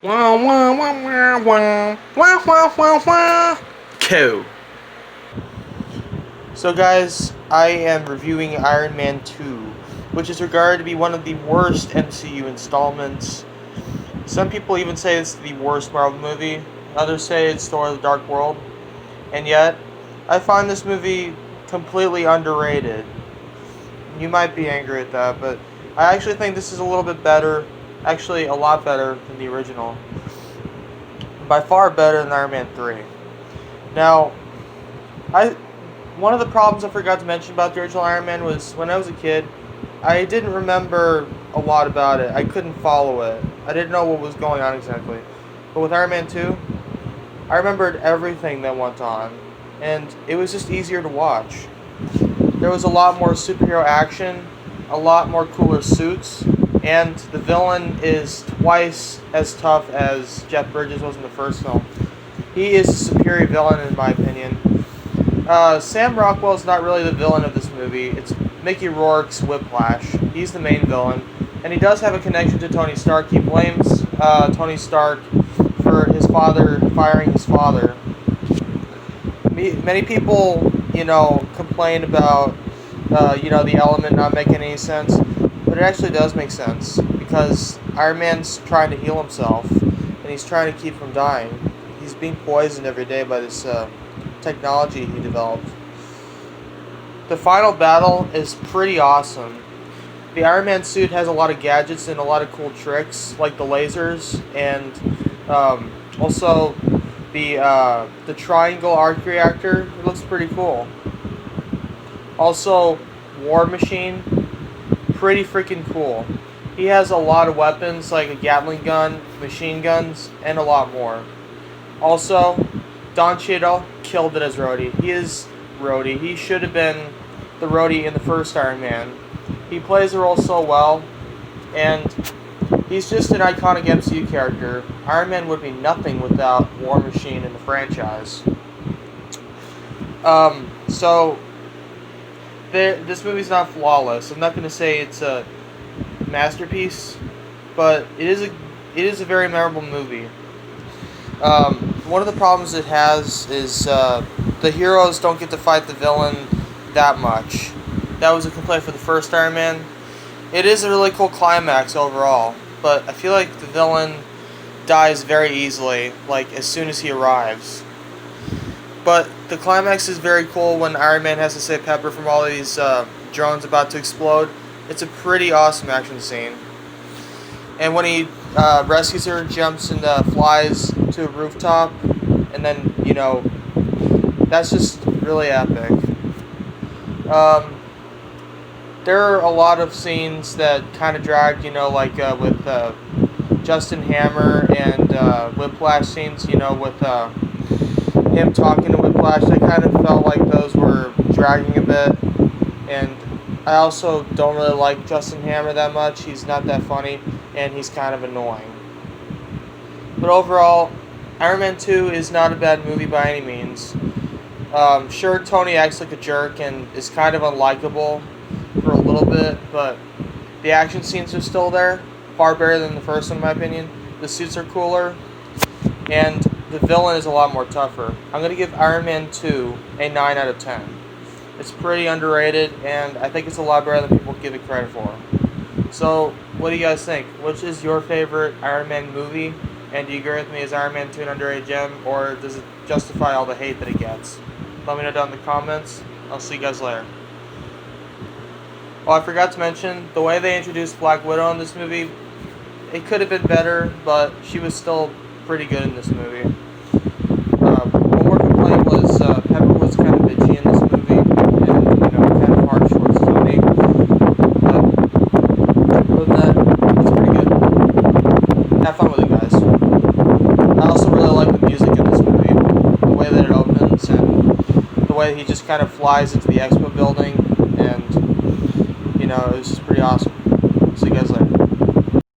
Wah, wah, wah, wah, wah. Wah, wah, wah, wah. Cool. So guys, I am reviewing Iron Man 2, which is regarded to be one of the worst MCU installments. Some people even say it's the worst Marvel movie. Others say it's Thor: The Dark World. And yet, I find this movie completely underrated. You might be angry at that, but I actually think this is a little bit better. Actually, a lot better than the original. By far better than Iron Man 3. Now, one of the problems I forgot to mention about the original Iron Man was when I was a kid, I didn't remember a lot about it. I couldn't follow it. I didn't know what was going on exactly. But with Iron Man 2, I remembered everything that went on, and it was just easier to watch. There was a lot more superhero action, a lot more cooler suits, and the villain is twice as tough as Jeff Bridges was in the first film. He is a superior villain in my opinion. Sam Rockwell is not really the villain of this movie. It's Mickey Rourke's Whiplash. He's the main villain, and he does have a connection to Tony Stark. He blames Tony Stark for his father firing his father. Many people, complain about, the element not making any sense, but it actually does make sense because Iron Man's trying to heal himself, and he's trying to keep from dying. He's being poisoned every day by this technology he developed. The final battle is pretty awesome. The Iron Man suit has a lot of gadgets and a lot of cool tricks, like the lasers, and also the triangle arc reactor. It looks pretty cool. Also, War Machine, pretty freaking cool. He has a lot of weapons like a Gatling gun, machine guns, and a lot more. Also, Don Cheadle killed it as Rhodey. He is Rhodey. He should have been the Rhodey in the first Iron Man. He plays the role so well, and he's just an iconic MCU character. Iron Man would be nothing without War Machine in the franchise. This movie's not flawless. I'm not going to say it's a masterpiece, but it is a very memorable movie. One of the problems it has is the heroes don't get to fight the villain that much. That was a complaint for the first Iron Man. It is a really cool climax overall, but I feel like the villain dies very easily, like as soon as he arrives. But the climax is very cool when Iron Man has to save Pepper from all these drones about to explode. It's a pretty awesome action scene. And when he rescues her, jumps and flies to a rooftop, and then, that's just really epic. There are a lot of scenes that kind of dragged, with Justin Hammer and Whiplash scenes, with him talking to Whiplash. I kind of felt like those were dragging a bit, and I also don't really like Justin Hammer that much. He's not that funny, and he's kind of annoying. But overall, Iron Man 2 is not a bad movie by any means. Sure, Tony acts like a jerk and is kind of unlikable for a little bit, but the action scenes are still there. Far better than the first one, in my opinion. The suits are cooler, and the villain is a lot more tougher. I'm going to give Iron Man 2 a 9 out of 10. It's pretty underrated, and I think it's a lot better than people give it credit for. So, what do you guys think? Which is your favorite Iron Man movie? And do you agree with me? Is Iron Man 2 an underrated gem, or does it justify all the hate that it gets? Let me know down in the comments. I'll see you guys later. Oh, I forgot to mention, the way they introduced Black Widow in this movie, it could have been better, but she was still pretty good in this movie. One more complaint was Pepper was kind of bitchy in this movie, and kind of harsh towards Tony. But other than that, it's pretty good. Have fun with it, guys. I also really like the music in this movie, the way that it opens, and the way that he just kind of flies into the expo building, and it was just pretty awesome.